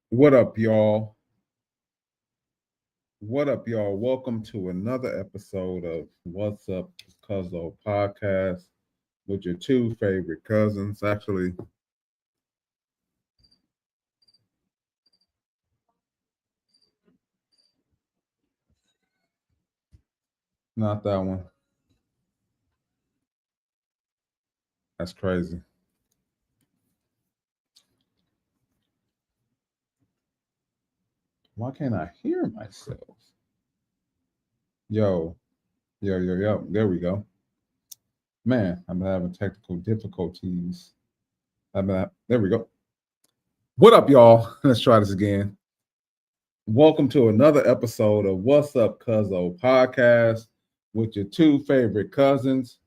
What up, y'all? What up, y'all? Welcome to another episode of What's Up, Cuzzo podcast with your two favorite cousins. Actually, not that one. That's crazy. Why can't I hear myself? Yo, yo. There we go. Man, I'm having technical difficulties. There we go. What up, y'all? Let's try this again. Welcome to another episode of What's Up, Cuzzo podcast with your two favorite cousins.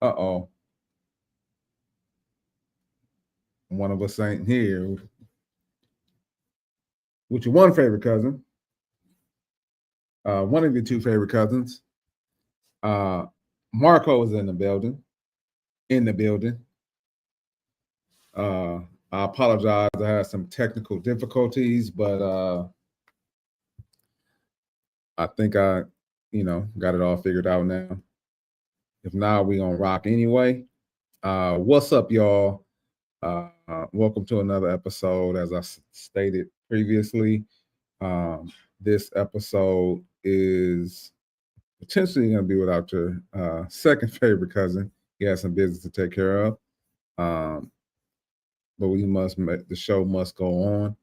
Uh-oh. One of us ain't here. With your one favorite cousin, one of your two favorite cousins. Marco is in the building. In the building. I apologize. I had some technical difficulties, but I think I, got it all figured out now. If not, we gonna rock anyway. What's up, y'all? Welcome to another episode. As I stated previously, this episode is potentially going to be without your second favorite cousin. He has some business to take care of, but the show must go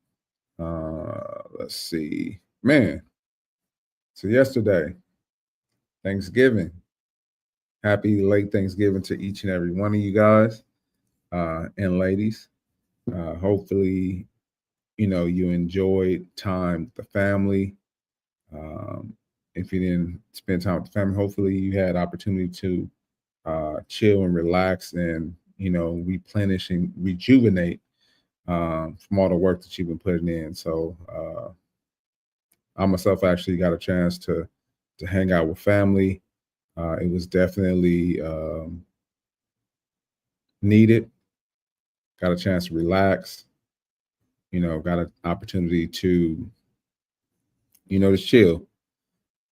on. Let's see, man. So yesterday, Thanksgiving. Happy late Thanksgiving to each and every one of you guys and ladies. Hopefully, you enjoyed time with the family. If you didn't spend time with the family, hopefully you had opportunity to chill and relax and replenish and rejuvenate from all the work that you've been putting in. So I myself actually got a chance to hang out with family. It was definitely needed. Got a chance to relax. Got an opportunity to just chill.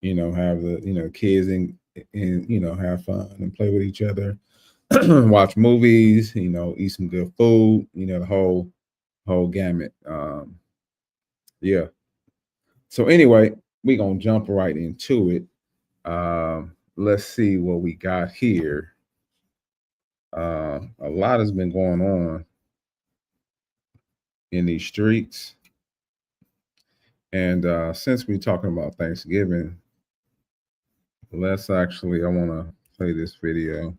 Have the kids and have fun and play with each other. Watch movies, eat some good food, the whole gamut. Yeah. So anyway, we're gonna jump right into it. Let's see what we got here. A lot has been going on in these streets. And since we're talking about Thanksgiving, I want to play this video.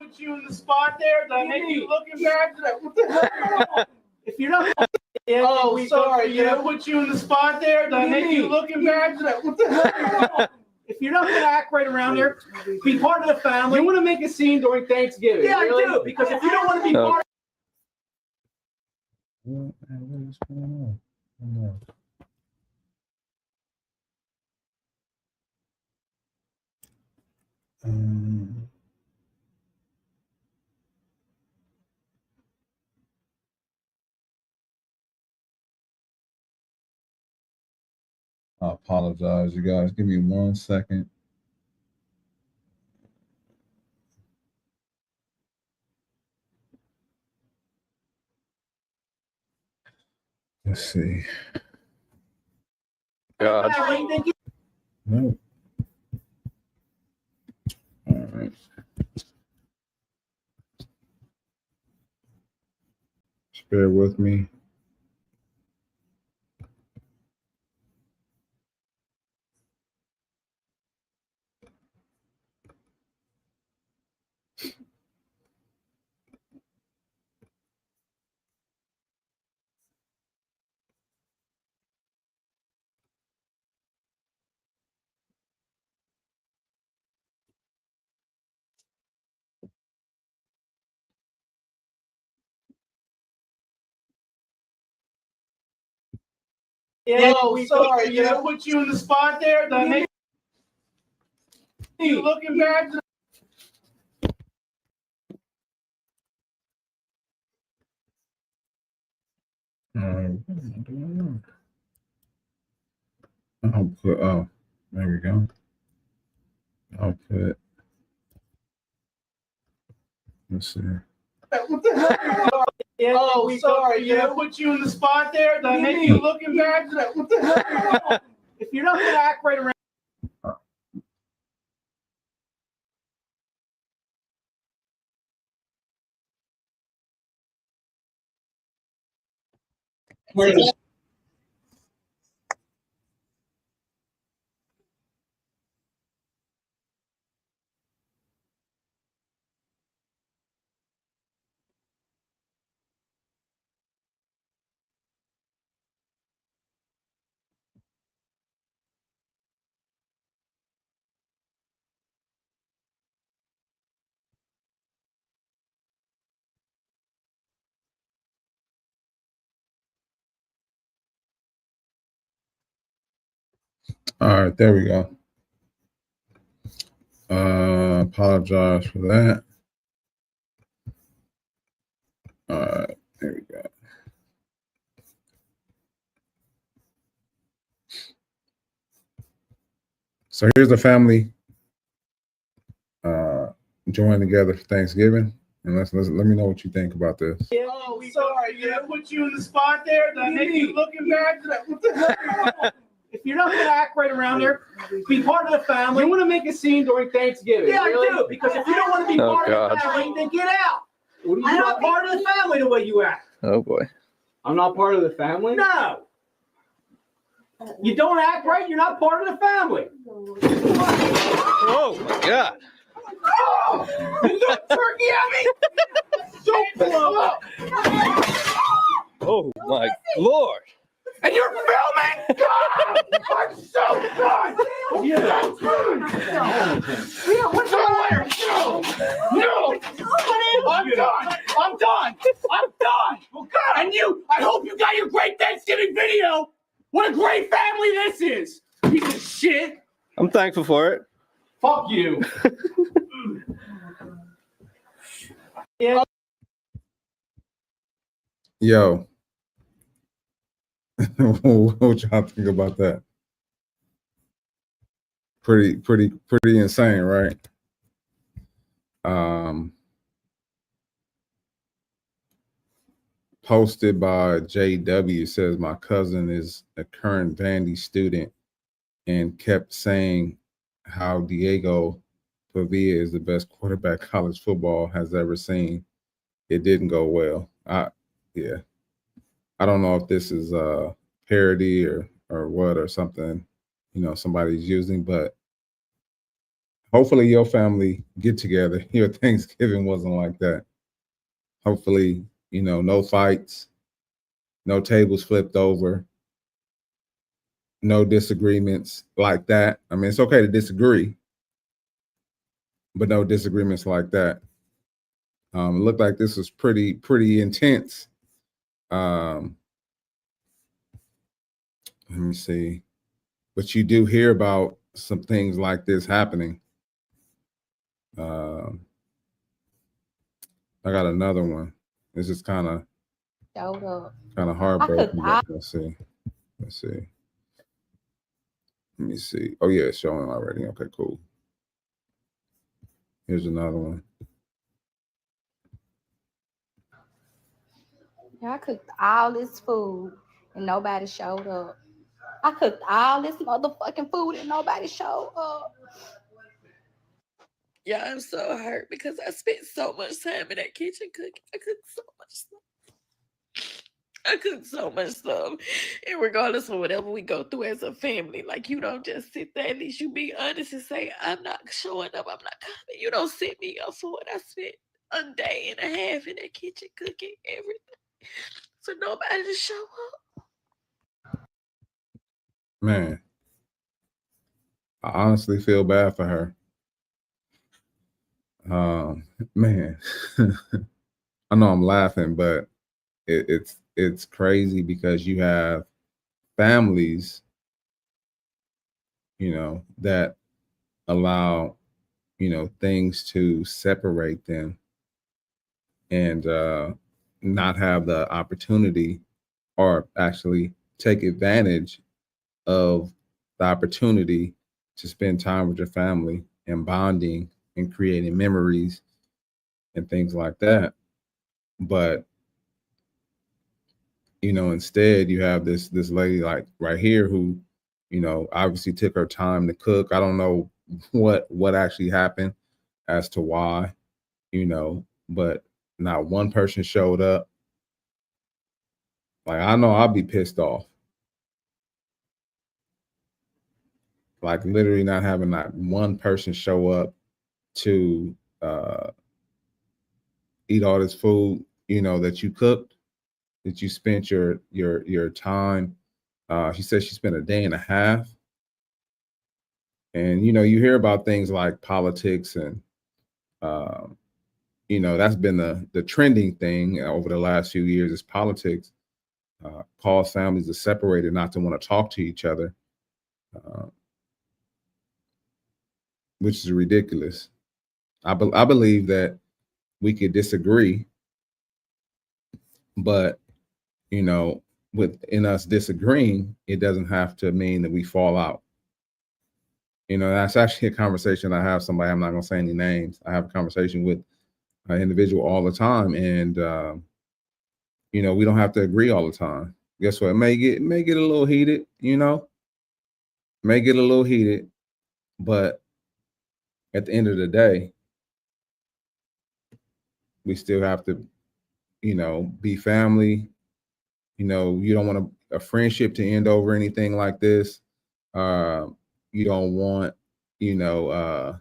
Put you in the spot there. Did I make you look embarrassed? What the hell? If you're not, sorry. Did I put you in the spot there? Did I make you look embarrassed? What the hell? If you're not going to act right around there, be part of the family. You want to make a scene during Thanksgiving? Yeah, really? I do. Because if you don't want to be part. What is going on? I apologize, you guys. Give me 1 second. Let's see. God. No. All right. Just bear with me. Sorry. Did I put you in the spot there? Did I make you looking bad? I'll put, oh, there we go. I'll put, let's see. What the hell? Sorry. Did I put you in the spot there? Did I make you looking bad? What the hell? If you're not gonna act right around. All right, there we go. Apologize for that. All right, there we go. So here's the family joined together for Thanksgiving, and let me know what you think about this. Sorry. Did I put you in the spot there? Did I make you looking bad? What the hell? If you're not gonna act right around here, be part of the family. You want to make a scene during Thanksgiving? Yeah, really? I do. Because if you don't want to be part of the family, then get out. I'm not part of the family the way you act. Oh boy. I'm not part of the family? No. You don't act right, you're not part of the family. Oh my God. Oh, you threw turkey at me? Don't blow up. Oh my Lord. And you're filming? God, I'm so done. Yeah. What's the matter? No. I'm done. I'm done. Well, God. And you, I hope you got your great Thanksgiving video. What a great family this is. Piece of shit. I'm thankful for it. Fuck you. Yo, what y'all think about that? Pretty insane, right? Posted by JW, says my cousin is a current Vandy student and kept saying how Diego Pavia is the best quarterback college football has ever seen. It didn't go well. Yeah. I don't know if this is a parody or what or something, somebody's using, but hopefully your family get together. Your Thanksgiving wasn't like that. Hopefully, no fights, no tables flipped over, no disagreements like that. I mean, it's okay to disagree, but no disagreements like that. It looked like this was pretty intense. Let me see. But you do hear about some things like this happening. I got another one. This is kind of heartbreaking. Let's see. Let me see. Oh yeah, it's showing already. Okay, cool. Here's another one. I cooked all this food and nobody showed up. I cooked all this motherfucking food and nobody showed up. Yeah, I'm so hurt because I spent so much time in that kitchen cooking. I cooked so much stuff. And regardless of whatever we go through as a family, like, you don't just sit there. At least you be honest and say, I'm not showing up. I'm not coming. You don't set me up for what I spent a day and a half in that kitchen cooking everything. So nobody to show up. Man, I honestly feel bad for her. Man, I know I'm laughing, but it's crazy because you have families, you know, that allow, you know, things to separate them and not have the opportunity or actually take advantage of the opportunity to spend time with your family and bonding and creating memories and things like that. But you know, instead you have this lady like right here who, you know, obviously took her time to cook. I don't know what actually happened as to why, you know, but not one person showed up. Like I know I'll be pissed off. Like literally not having not one person show up to eat all this food, you know, that you cooked, that you spent your time. She said she spent a day and a half. And you know, you hear about things like politics and you know, that's been the trending thing over the last few years is politics. Cause families to separate and not to want to talk to each other, uh, which is ridiculous. I believe that we could disagree, but you know, within us disagreeing, it doesn't have to mean that we fall out. You know, that's actually a conversation I have somebody, I'm not going to say any names. I have a conversation with an individual all the time. And, you know, we don't have to agree all the time. Guess what? It may get a little heated, you know, may get a little heated, but at the end of the day, we still have to, you know, be family. You know, you don't want a friendship to end over anything like this. You don't want, you know,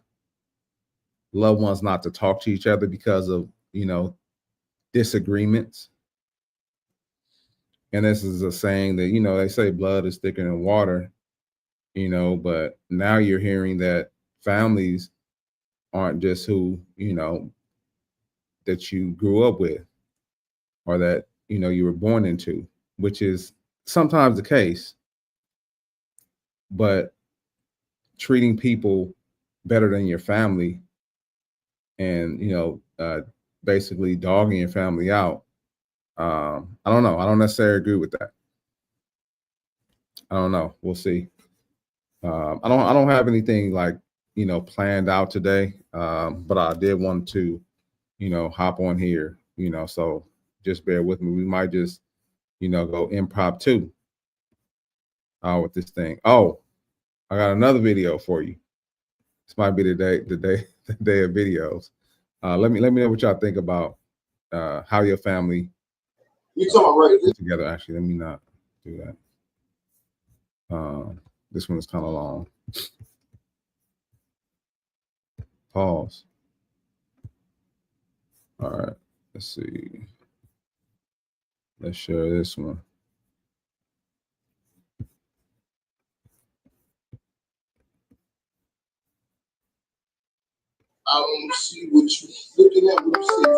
loved ones not to talk to each other because of, you know, disagreements. And this is a saying that, you know, they say blood is thicker than water, you know, but now you're hearing that families aren't just who, you know, that you grew up with or that, you know, you were born into, which is sometimes the case. But treating people better than your family and, you know, basically dogging your family out. I don't know. I don't necessarily agree with that. I don't know. We'll see. I don't have anything like, you know, planned out today. But I did want to, you know, hop on here, you know, so just bear with me. We might just, you know, go impromptu with this thing. Oh, I got another video for you. This might be the day of videos. Let me know what y'all think about how your family together. Actually, let me not do that. This one is kind of long. Pause. All right, let's see. Let's share this one. I don't see what you looking at. What you see?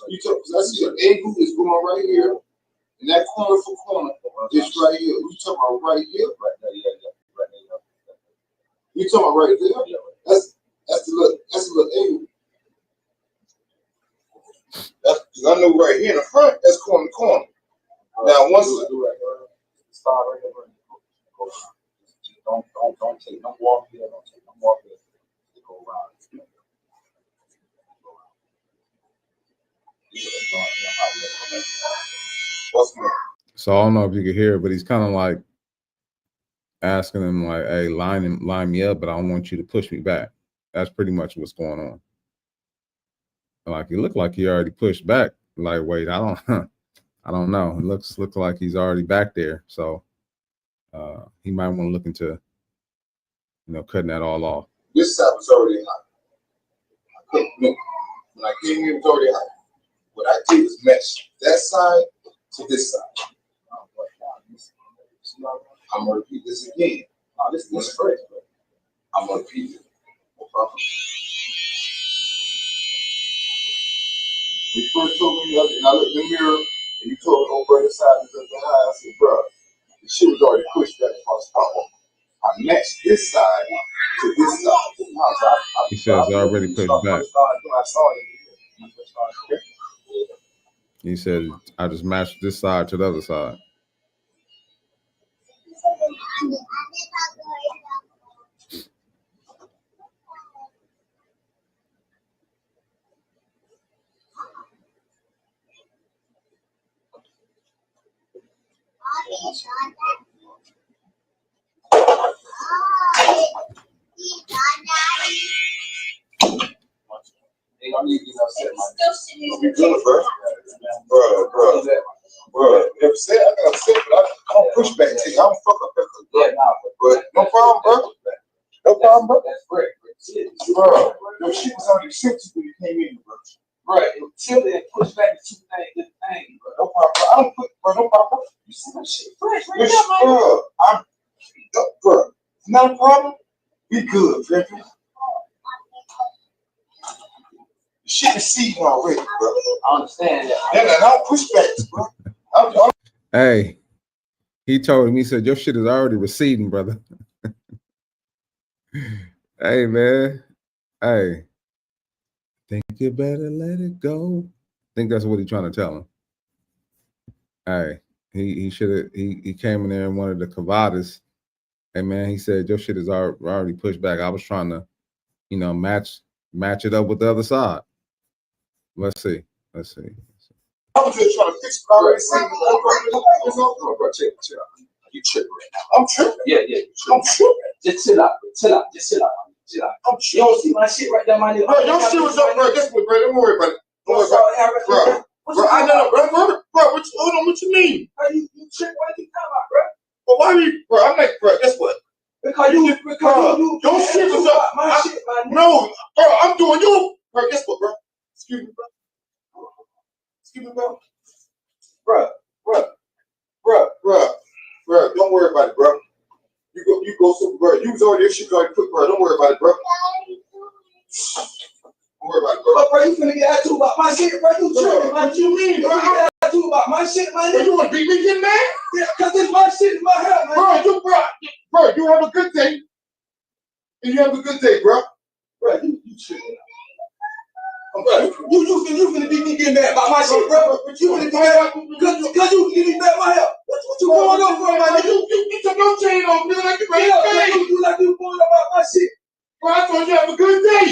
You talk, cause I see an angle is going right here, and that corner for corner, just right here. You talking about right here? Right there, yeah, right there. You talking about right there? Yeah. That's the little angle. That's cause I know right here in the front, that's corner to corner. Now once start right here, don't take no walk here, don't take no walk here. Go around. So I don't know if you could hear it, but he's kind of like asking him like, hey, line me up, but I don't want you to push me back. That's pretty much what's going on. Like it looked like he already pushed back. Like, wait, I don't know. It looks like he's already back there. So he might want to look into, you know, cutting that all off. This side was already hot. When I came here, it was already hot. What I did was mesh that side to this side. I'm gonna repeat this again. This is great. I'm gonna repeat it. No problem. You first told me, and I looked in the mirror, and you told me, "Oh, bro, this side is up the high." I said, "Bro, The shit was already pushed back across the top. I matched this side to this side. He says already pushed back. He said, I just matched this side to the other side. Bro, upset. I got upset, but I don't push back to you. I don't fuck up that. But no problem, bro. No problem, bro. That's great. Bro, your shit was already accepted when you came in, bro. Right. Until they push back the two things, bro. No problem, bro. I don't put, bro. No problem, bro. You see my shit fresh right now, man. Bro, I'm bro. It's not a problem. We good, bro. The shit is seeding already, bro. I understand that. Yeah, I don't push back, bro. Hey, he told him, he said, your shit is already receding, brother. Hey, man. Hey. Think you better let it go. I think that's what he's trying to tell him. Hey, he should have, he came in there and wanted the Cavadas. Hey, man, he said, your shit is already pushed back. I was trying to, you know, match it up with the other side. Let's see. I was just trying to fix it already. Chill. You tripping right now. I'm tripping. Yeah. I'm tripping. Just chill out. Just chill out. I'm chill. You don't see my shit right there, my nigga. Bro, your shit was up, bro. This way, bro. Don't worry about it. Don't worry about it. Bro, I know, bro. Bro, hold on. What you mean? You tripping? What you talking about, bro? Well, why you, bro? I'm like, bro, guess what? Because you your shit was up. My shit, my nigga. No, bro, I'm doing you. Bro, guess what, bro? Excuse me, bro. Bro, don't worry about it, bro. You go super, bro. You was already this shit already put, bro. Don't worry about it, bro. Don't worry about it, bro. Bro, you finna get attitude about my shit, bro. You tripping, man. What you mean, bro? You get attitude about my shit, man. Bro, you wanna beat me getting mad? Yeah, cause it's my shit, it's my hair, man. Bro, you have a good day. And you have a good day, bro. Bro, you tripping. Bro, you finna beat me getting mad about my shit, bro. You finna be mad because you get me mad about my hair. What you going up for, man? You took your chain off, nigga, like you ready to pay. You like you going up about my shit. Bro, I told you have a good day.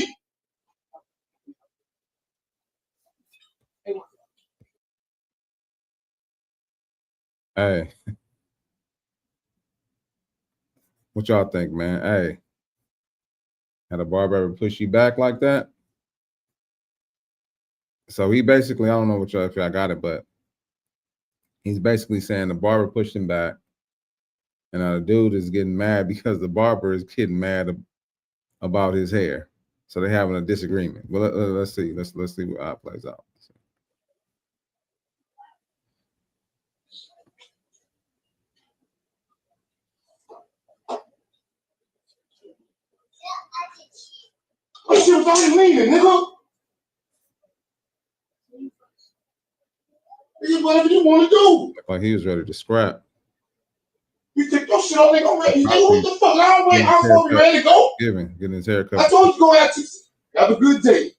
Hey. What y'all think, man? Hey. Had a barber ever push you back like that? So he basically, I don't know what y'all, if y'all got it, but he's basically saying the barber pushed him back. And the dude is getting mad because the barber is getting mad about his hair. So they're having a disagreement. Well, let's see. Let's see how it plays out. This shit was already leaning, nigga. This is whatever you want to do. Like he was ready to scrap. You take your shit off, nigga. I'm ready. Nigga, what the fuck? I don't wait. I'm probably ready to go. Getting his hair cut. I told you go out to have a good day.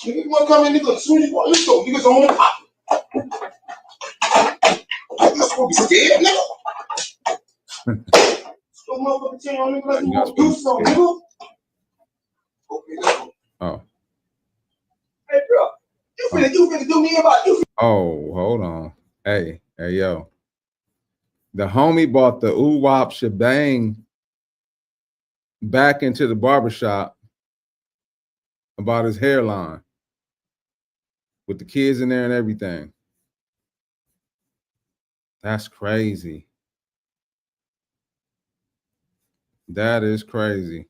Nigga, you want to come in, nigga? As soon as you want, let's go. Niggas on the pop. I'm not supposed to be scared, nigga. So motherfucker tell you, nigga, like you want to do something, nigga. Okay, let's go. Oh. Hey, bro. You finna do me about you. Oh, hold on. Hey, yo. The homie bought the oo-wop shebang back into the barbershop about his hairline with the kids in there and everything. That's crazy. That is crazy.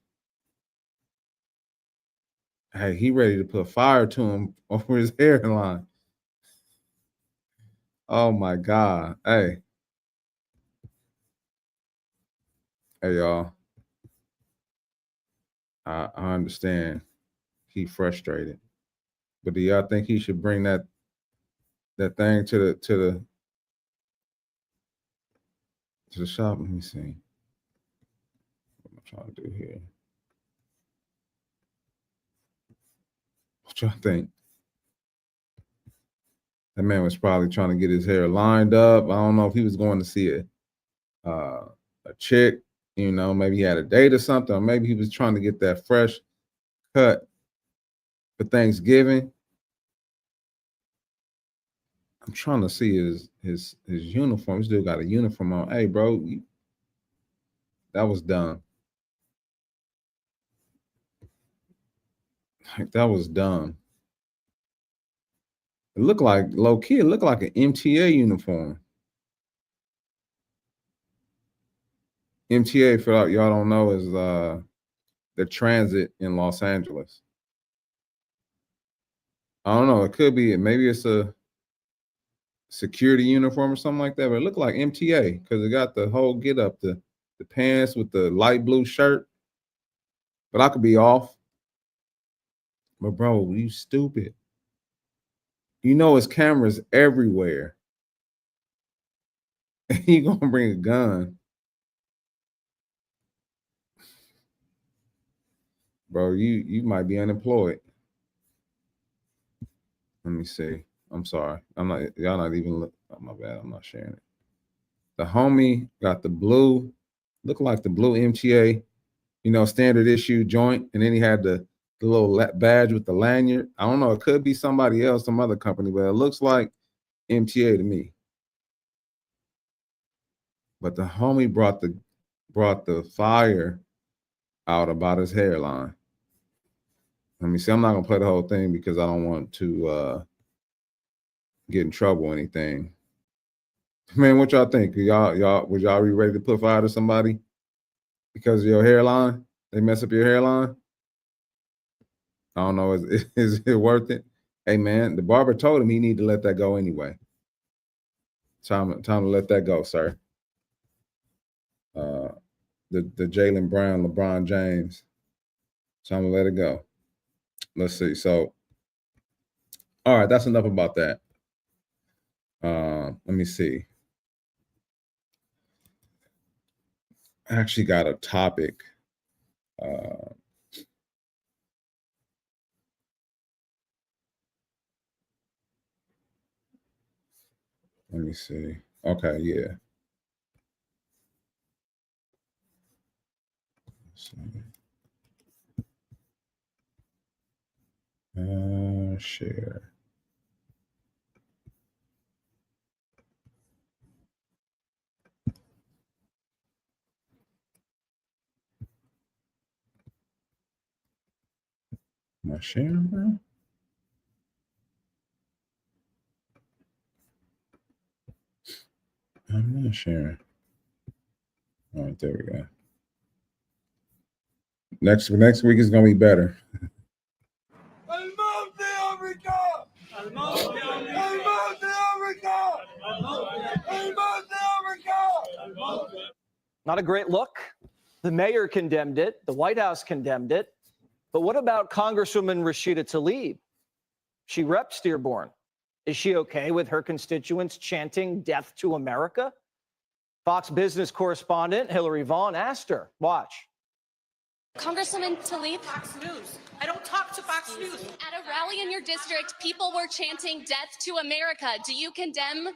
Hey, he ready to put fire to him over his hairline. Oh my God. Hey, y'all. I understand he frustrated, but do y'all think he should bring that thing to to the shop. Let me see. What am I trying to do here? What y'all think? That man was probably trying to get his hair lined up. I don't know if he was going to see a chick, you know, maybe he had a date or something, or maybe he was trying to get that fresh cut for Thanksgiving. I'm trying to see his uniform. He still got a uniform on. Hey, bro, that was dumb. Like, that was dumb. It looked like low key. It looked like an MTA uniform. MTA, for y'all don't know, is the transit in Los Angeles. I don't know. It could be. Maybe it's a security uniform or something like that. But it looked like MTA because it got the whole get up, the pants with the light blue shirt. But I could be off. But bro, you stupid. You know it's cameras everywhere. You gonna bring a gun. Bro, you might be unemployed. Let me see. I'm sorry. Y'all not even look. Oh, my bad. I'm not sharing it. The homie got the blue, looked like the blue MTA, you know, standard issue joint. And then he had the little badge with the lanyard. I don't know. It could be somebody else, some other company, but it looks like MTA to me. But the homie brought the fire out about his hairline. Let me see. I'm not gonna play the whole thing because I don't want to get in trouble or anything. Man, what y'all think? Would y'all be ready to put fire to somebody because of your hairline? They mess up your hairline? I don't know. Is it worth it? Hey man, the barber told him he need to let that go anyway. Time to let that go, sir. The Jaylen Brown, LeBron James. Time to let it go. Let's see. So, all right, that's enough about that. Let me see. I actually got a topic. Let me see. Okay, yeah. Let's see. Share. Am I sharing, bro? I'm not sharing. All right, there we go. Next week is gonna be better. Not a great look. The mayor condemned it. The White House condemned it. But what about Congresswoman Rashida Tlaib? She reps Dearborn. Is she okay with her constituents chanting death to America? Fox Business correspondent Hillary Vaughn asked her. Watch. Congresswoman Tlaib, Fox News. I don't talk to Fox News. at a rally in your district, people were chanting death to America. Do you condemn? I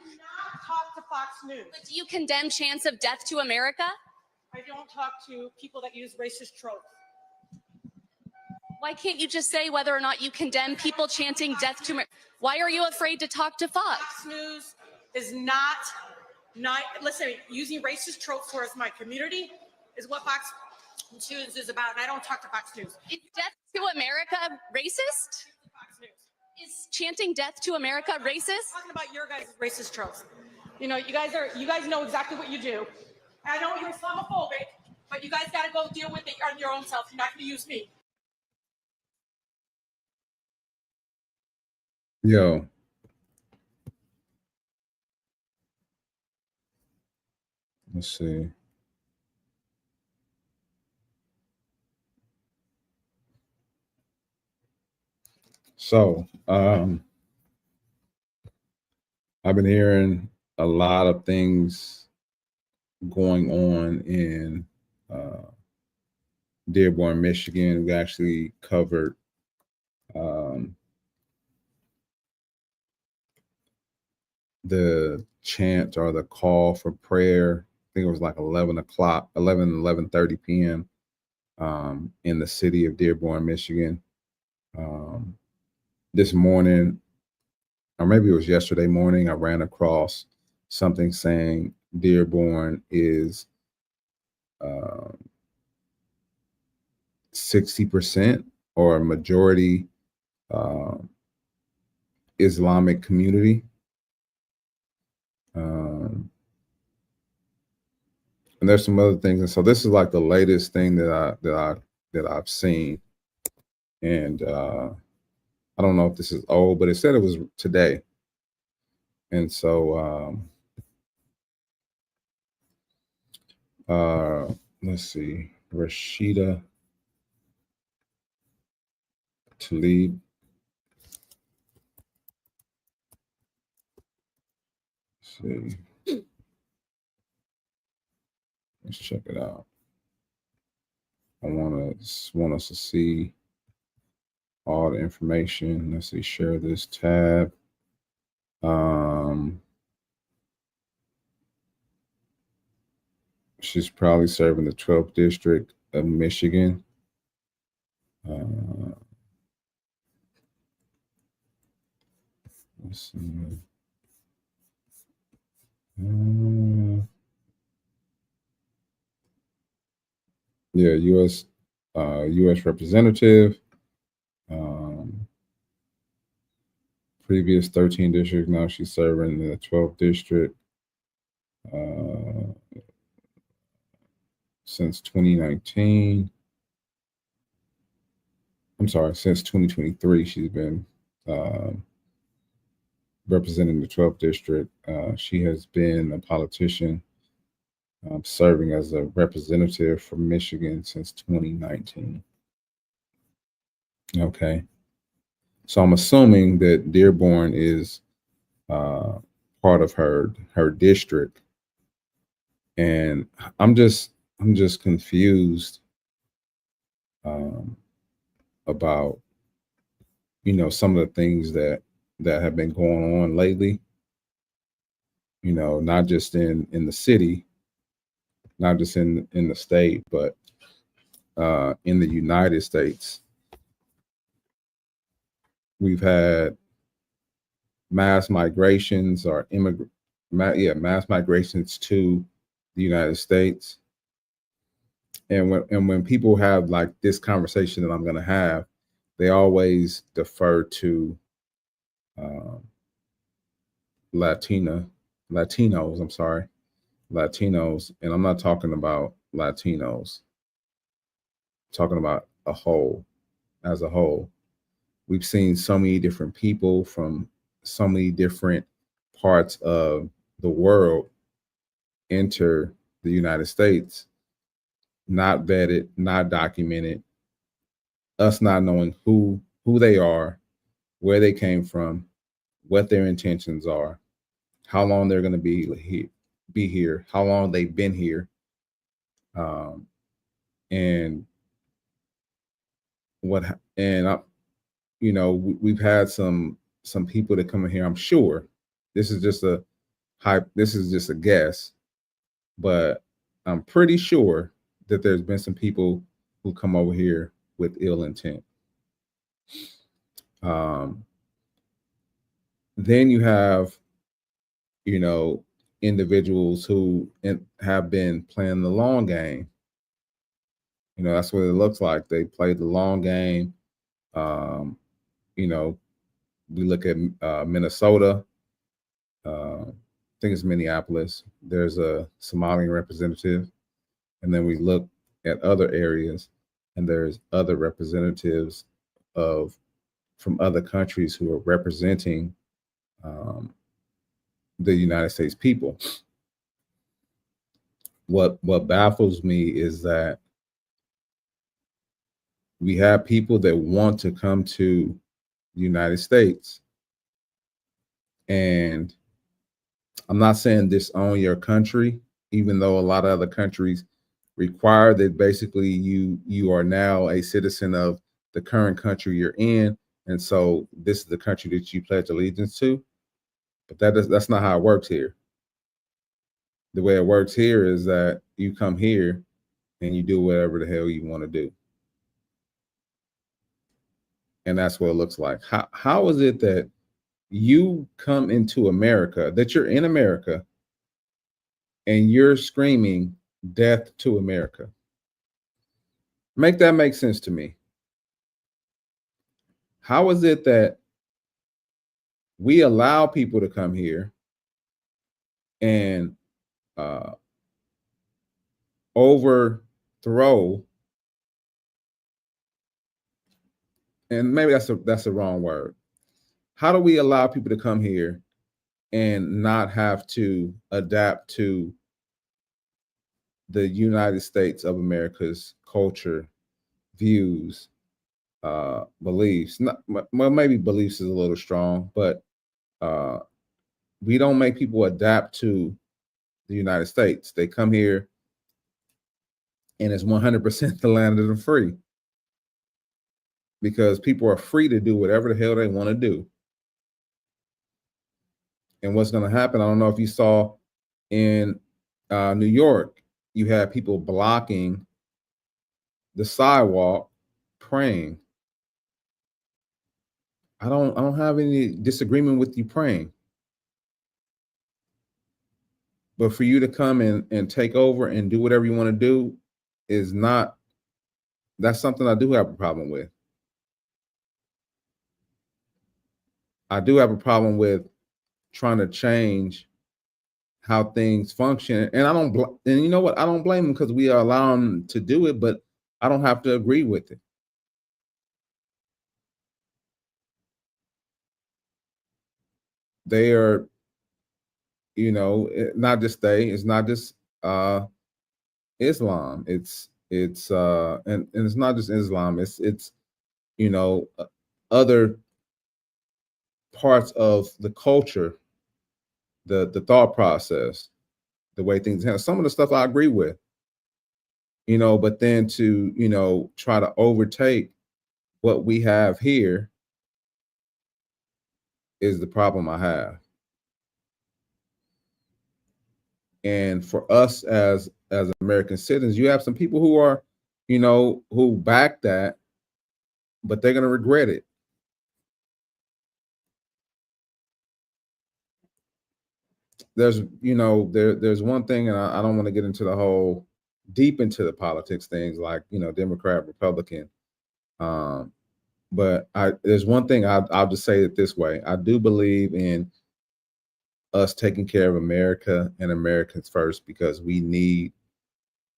talk to Fox News. Do you condemn chants of death to America? I don't talk to people that use racist tropes. Why can't you just say whether or not you condemn people chanting death to America? Why are you afraid to talk to Fox? Fox News is not listen, using racist tropes towards my community is what Fox News is about, and I don't talk to Fox News. Is death to America racist? Fox News. Is chanting death to America racist? Talking about your guys' racist tropes. You know, you guys know exactly what you do. I know you're Islamophobic, but you guys got to go deal with it on your own self. You're not going to use me. Yo. Let's see. So, I've been hearing a lot of things going on in Dearborn, Michigan. We actually covered the chant or the call for prayer. I think it was like 11:30 p.m. In the city of Dearborn, Michigan. This morning, or maybe it was yesterday morning, I ran across something saying Dearborn is 60% or a majority Islamic community. And there's some other things, and so this is like the latest thing that I've seen, and I don't know if this is old, but it said it was today, and so let's see, Rashida Tlaib. Let's see. Let's check it out. I want us to see all the information. Let's see, share this tab. She's probably serving the 12th district of Michigan. Let's see. Yeah, U.S. representative. Previous 13 districts. Now she's serving in the 12th district. Since 2019. I'm sorry, since 2023, she's been representing the 12th district. She has been a politician serving as a representative for Michigan since 2019. Okay. So I'm assuming that Dearborn is part of her district. And I'm just confused about, some of the things that have been going on lately, not just in the city, not just in the state, but in the United States. We've had mass migrations or mass migrations to the United States. And when people have like this conversation that I'm going to have, they always defer to Latinos, and I'm not talking about Latinos. I'm talking about as a whole. We've seen so many different people from so many different parts of the world enter the United States, not vetted, not documented, us not knowing who they are, where they came from, what their intentions are, how long they're going to be here, how long they've been here, and we've had some people that come in here. I'm sure this is just a guess, but I'm pretty sure that there's been some people who come over here with ill intent. Then you have, individuals who have been playing the long game. That's what it looks like. They played the long game. We look at Minnesota. I think it's Minneapolis. There's a Somalian representative. And then we look at other areas, and there's other representatives from other countries who are representing the United States people. What baffles me is that we have people that want to come to the United States, and I'm not saying disown your country, even though a lot of other countries require that basically you are now a citizen of the current country you're in, and so this is the country that you pledge allegiance to. But that's not how it works here. The way it works here is that you come here and you do whatever the hell you want to do. And that's what it looks like. How is it that you come into America, that you're in America, and you're screaming death to America? Make that make sense to me. How is it that we allow people to come here and overthrow, and maybe that's the wrong word. How do we allow people to come here and not have to adapt to the United States of America's culture, views, beliefs? Well, maybe beliefs is a little strong, but we don't make people adapt to the United States. They come here and it's 100% the land of the free, because people are free to do whatever the hell they want to do. And what's going to happen, I don't know if you saw in New York, you had people blocking the sidewalk praying. I don't have any disagreement with you praying. But for you to come and take over and do whatever you want to do is not, that's something I do have a problem with. I do have a problem with trying to change how things function. And and you know what? I don't blame them, because we are allowing them to do it, but I don't have to agree with it. They are, not just it's not just Islam. It's and it's not just Islam. It's other parts of the culture, the thought process, the way things happen. Some of the stuff I agree with, but then to try to overtake what we have here is the problem I have. And for us as American citizens, you have some people who are, who back that, but they're going to regret it. There's one thing, and I don't want to get into the whole deep into the politics things like, Democrat, Republican. But there's one thing I'll just say it this way. I do believe in us taking care of America and Americans first, because we need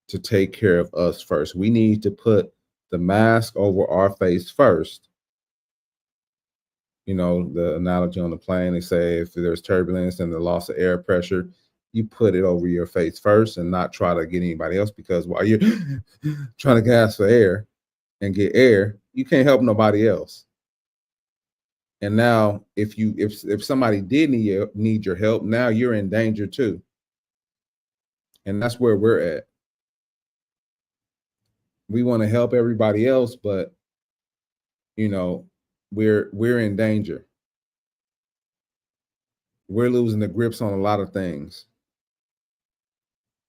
to take care of us first. We need to put the mask over our face first. The analogy on the plane, they say if there's turbulence and the loss of air pressure, you put it over your face first and not try to get anybody else, because while you're trying to gasp for air and get air, you can't help nobody else. And now if somebody did need your help, now you're in danger too. And that's where we're at. We want to help everybody else, but we're in danger. We're losing the grips on a lot of things.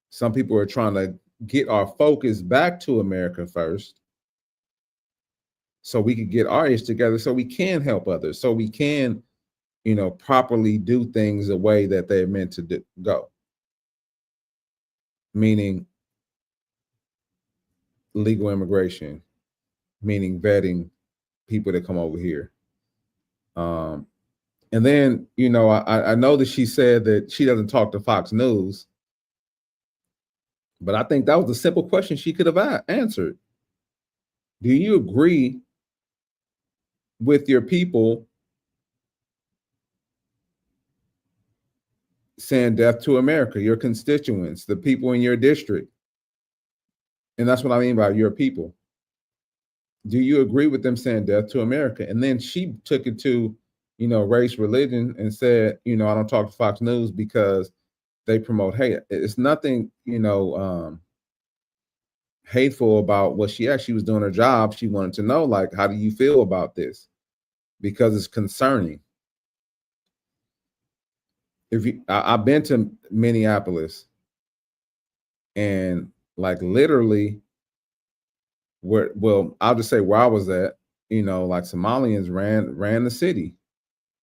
Some people are trying to get our focus back to America first, so we can get our ish together, so we can help others, so we can, properly do things the way that they're meant to go. Meaning legal immigration, meaning vetting people that come over here. And then, I know that she said that she doesn't talk to Fox News, but I think that was a simple question she could have answered. Do you agree with your people saying death to America, your constituents, the people in your district? And that's what I mean by your people. Do you agree with them saying death to America? And then she took it to, race, religion, and said, I don't talk to Fox News because they promote hate. It's nothing, hateful about what she actually was doing her job. She wanted to know, like, how do you feel about this? Because it's concerning. I've been to Minneapolis, and like literally I'll just say where I was at, like Somalians ran the city.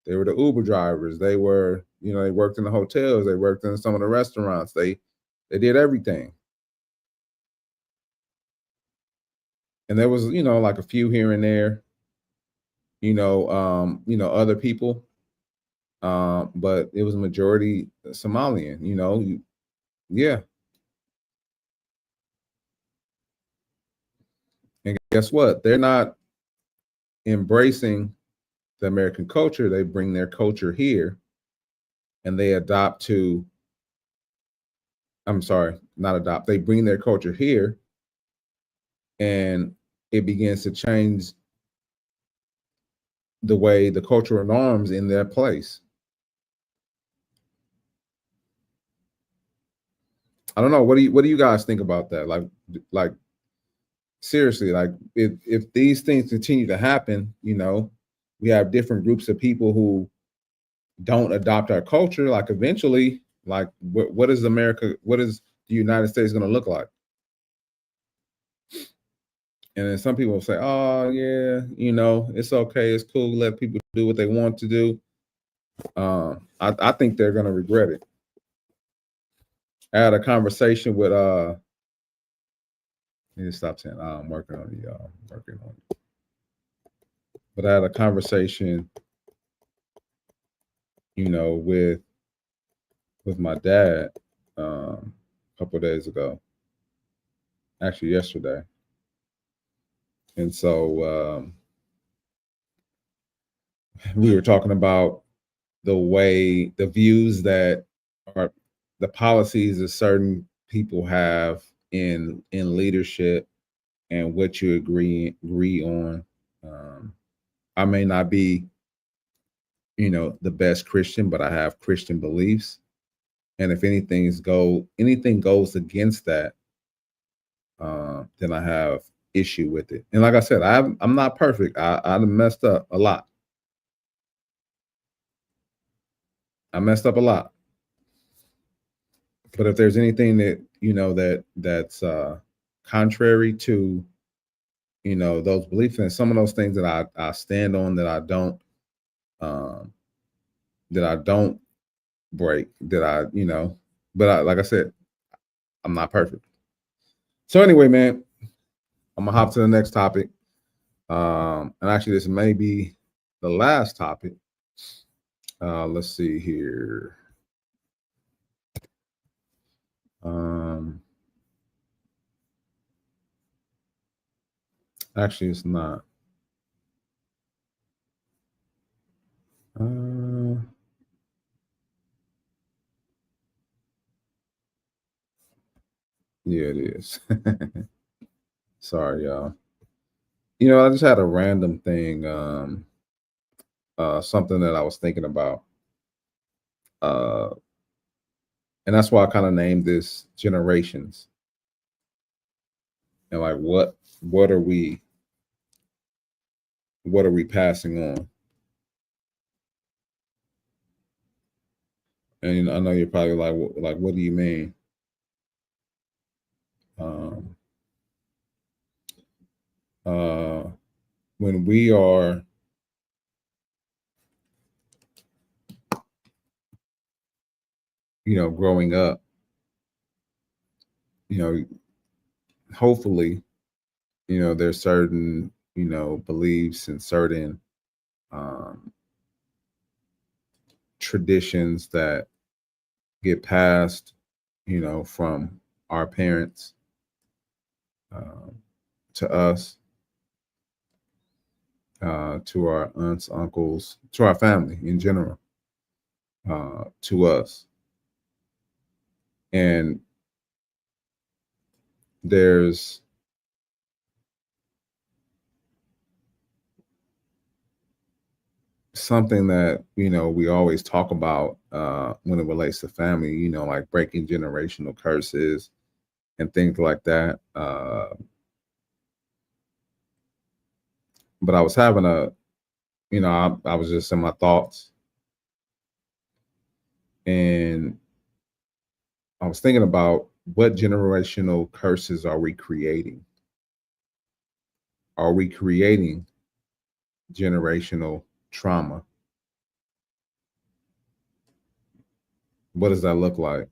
They were the Uber drivers. They were, they worked in the hotels. They worked in some of the restaurants. They did everything. And there was, like a few here and there, other people. But it was a majority Somalian, yeah. And guess what? They're not embracing the American culture. They bring their culture here and they they bring their culture here and it begins to change the way the cultural norms in their place. I don't know. What do you guys think about that? Like seriously, like if these things continue to happen, we have different groups of people who don't adopt our culture. Like eventually, like what is America? What is the United States going to look like? And then some people say, "Oh yeah, it's okay, it's cool. Let people do what they want to do." I think they're going to regret it. I had a conversation with I need to stop saying I'm working on it, y'all. Working on it. But I had a conversation, with my dad a couple of days ago. Actually, yesterday. And so we were talking about the views that are the policies that certain people have in leadership and what you agree on. I may not be, the best Christian, but I have Christian beliefs. And if anything goes against that, then I have issue with it. And like I said, I'm not perfect. I messed up a lot. I messed up a lot. But if there's anything that that's contrary to those beliefs and some of those things that I stand on that I don't break, but like I said, I'm not perfect. So anyway, man, I'm gonna hop to the next topic. And actually this may be the last topic. Let's see here. Actually, it's not. Yeah, it is. Sorry, y'all. I just had a random thing, something that I was thinking about. And that's why I kind of named this Generations. And like what are we passing on? And I know you're probably like, what do you mean? When we are growing up, hopefully, there's certain, beliefs and certain traditions that get passed, from our parents to us, to our aunts, uncles, to our family in general, to us. And there's something that, you know, we always talk about when it relates to family, you know, like breaking generational curses and things like that. But I was having I was just in my thoughts, and I was thinking about what generational curses are we creating? Are we creating generational trauma? What does that look like?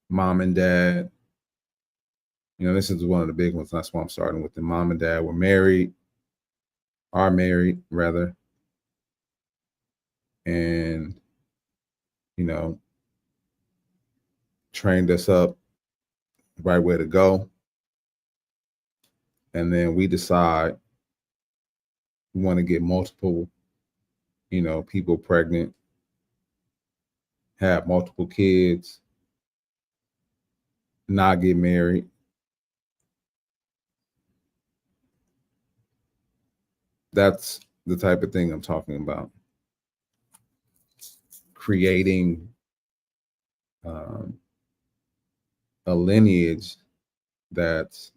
Mom and dad, you know, this is one of the big ones. That's why I'm starting with the mom and dad were married, are married rather. And, you know, trained us up the right way to go. And then we decide we want to get multiple, you know, people pregnant, have multiple kids, not get married. That's the type of thing I'm talking about. Creating a lineage that's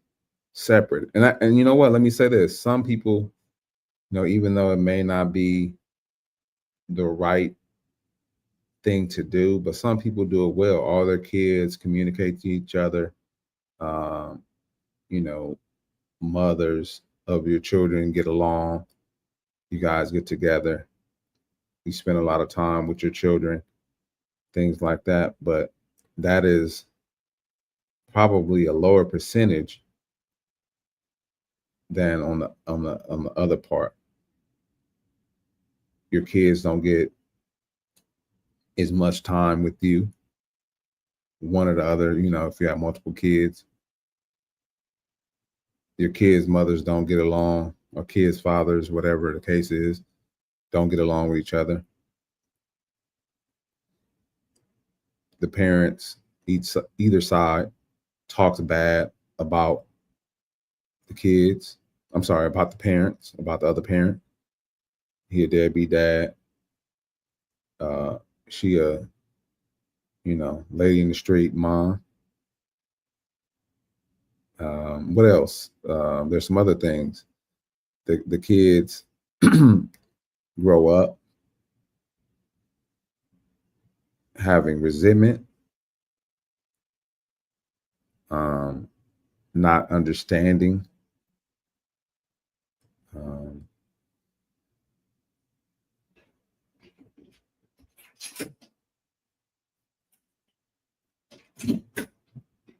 separate. And you know what? Let me say this. Some people, you know, even though it may not be the right thing to do, but some people do it well. All their kids communicate to each other. You know, mothers of your children get along. You guys get together. You spend a lot of time with your children, things like that. But that is probably a lower percentage than on the other part. Your kids don't get as much time with you, one or the other. You know, if you have multiple kids, your kids' mothers don't get along, or kids' fathers, whatever the case is, don't get along with each other. The parents, either side, talks bad about the kids. I'm sorry, about the parents, about the other parent. He a deadbeat dad. She a, you know, lady in the street mom. What else? There's some other things. The kids grow up having resentment, not understanding,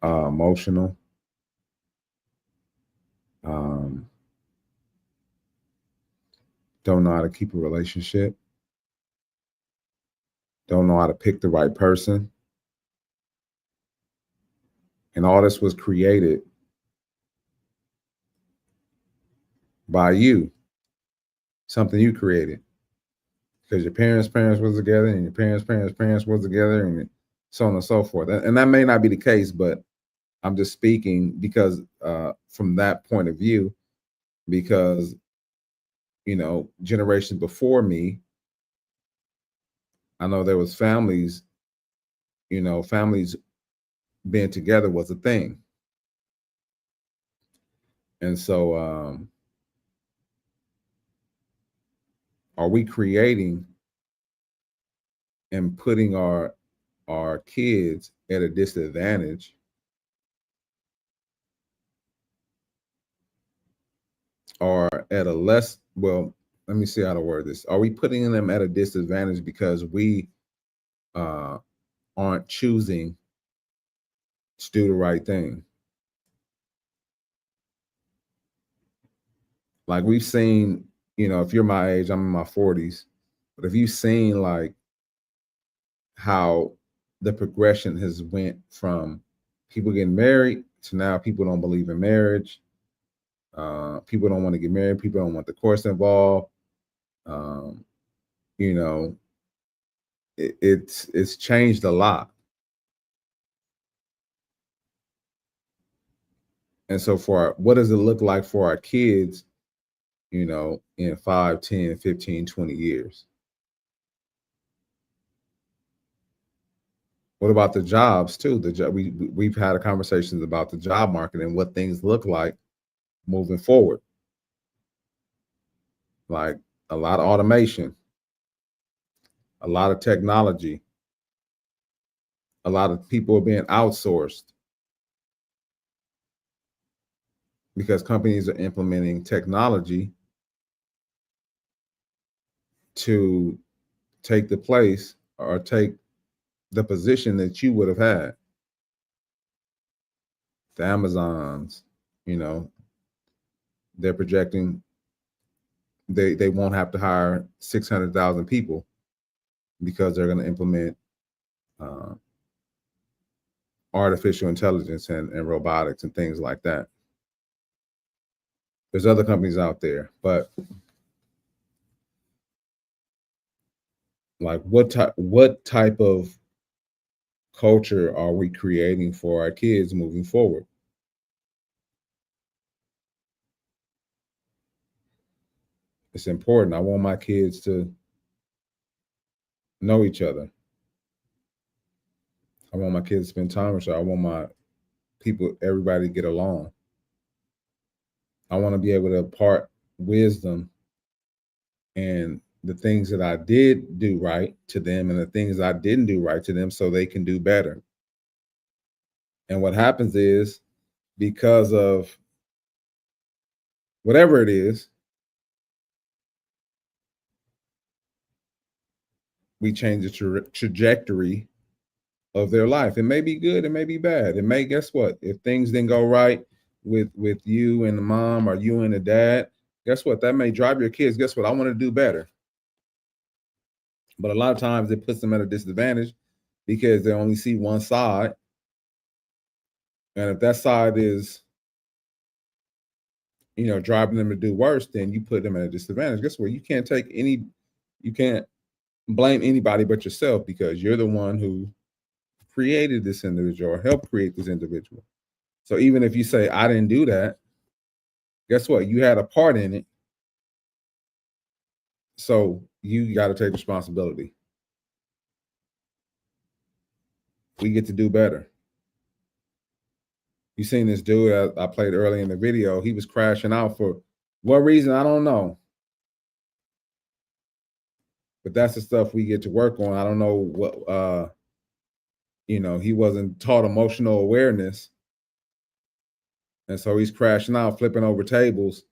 emotional, don't know how to keep a relationship, don't know how to pick the right person. And all this was created by you, something you created, because your parents was together, and your parents was together, and so on and so forth. And that may not be the case, but I'm just speaking because from that point of view, because, you know, generations before me, I know there was families, you know, families being together was a thing. And so are we creating and putting our kids at a disadvantage or at a less, well, let me see how to word this. Are we putting them at a disadvantage because we aren't choosing to do the right thing? Like we've seen, you know, if you're my age, I'm in my 40s, but if you've seen like how the progression has went from people getting married to now people don't believe in marriage. People don't want to get married. People don't want the course involved. You know, it's changed a lot. And so for what does it look like for our kids you know, in 5, 10, 15, 20 years? What about the jobs too? We've had conversations about the job market and what things look like moving forward. Like a lot of automation, a lot of technology, a lot of people are being outsourced because companies are implementing technology to take the place or take the position that you would have had. The Amazons, you know, they're projecting they won't have to hire 600,000 people because they're going to implement artificial intelligence and robotics and things like that. There's other companies out there, but like what type of culture are we creating for our kids moving forward? It's important. I want my kids to know each other. I want my kids to spend time with each other. I want my people, everybody to get along. I want to be able to impart wisdom and the things that I did do right to them and the things I didn't do right to them so they can do better. And what happens is, because of whatever it is, we change the trajectory of their life. It may be good, it may be bad. It may, guess what? If things didn't go right with you and the mom or you and the dad, guess what? That may drive your kids. Guess what? I want to do better. But a lot of times it puts them at a disadvantage because they only see one side. And if that side is, you know, driving them to do worse, then you put them at a disadvantage. Guess what? You can't blame anybody but yourself because you're the one who created this individual or helped create this individual. So even if you say, I didn't do that, guess what? You had a part in it. So you got to take responsibility. We get to do better. You seen this dude I played early in the video. He was crashing out for what reason? I don't know. But that's the stuff we get to work on. I don't know what, you know, he wasn't taught emotional awareness. And so he's crashing out, flipping over tables.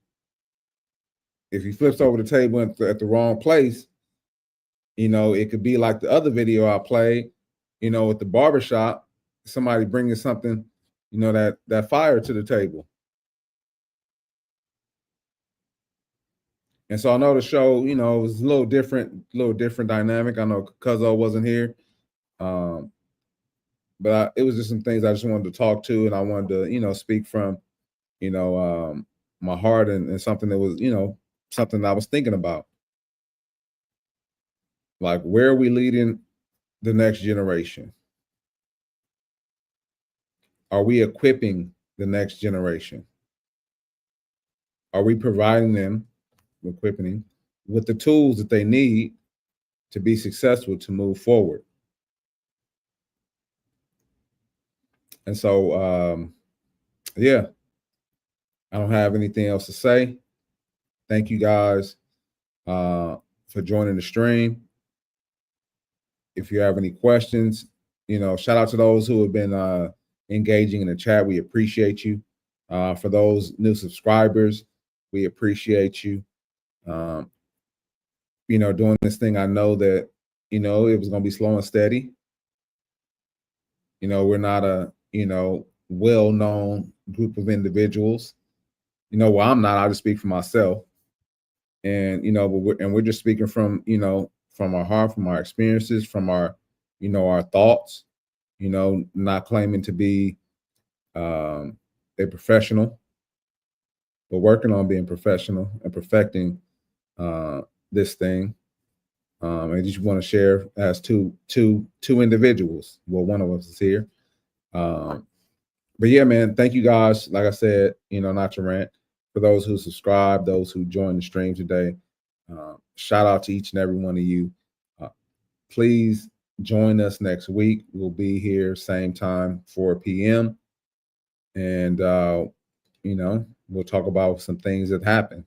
If he flips over the table at the wrong place, you know, it could be like the other video I played, you know, at the barbershop, somebody bringing something, you know, that fire to the table. And so I know the show, you know, it was a little different dynamic. I know Cuzzo wasn't here. But it was just some things I just wanted to talk to, and I wanted to, you know, speak from, you know, my heart and something that was, you know, something I was thinking about. Like, where are we leading the next generation? Are we equipping the next generation? Are we providing them, equipping them with the tools that they need to be successful, to move forward? And so, yeah, I don't have anything else to say. Thank you guys for joining the stream. If you have any questions, you know, shout out to those who have been engaging in the chat. We appreciate you. For those new subscribers, we appreciate you. You know, doing this thing, I know that, you know, it was going to be slow and steady. You know, we're not a, you know, well-known group of individuals. You know, well, I'm not. I'll just speak for myself. And, you know, but we're just speaking from, you know, from our heart, from our experiences, from our, you know, our thoughts, you know, not claiming to be a professional, but working on being professional and perfecting this thing. I just want to share as two individuals. Well, one of us is here. But yeah, man, thank you guys. Like I said, you know, not to rant. for those who subscribe, those who joined the stream today. Shout out to each and every one of you. Please join us next week. We'll be here same time, 4 p.m. And, we'll talk about some things that happen,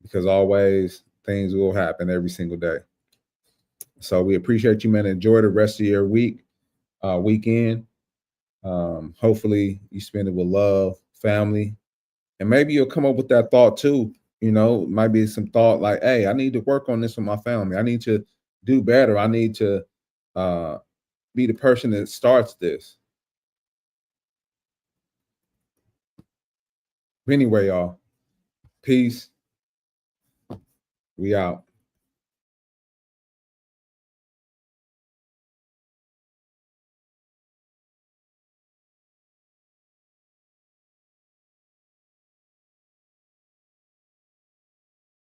because always things will happen every single day. So we appreciate you, man. Enjoy the rest of your weekend. Hopefully you spend it with love, family, and maybe you'll come up with that thought too. Might be some thought like, hey, I need to work on this with my family. I need to do better. I need to be the person that starts this. Anyway, y'all, peace. We out.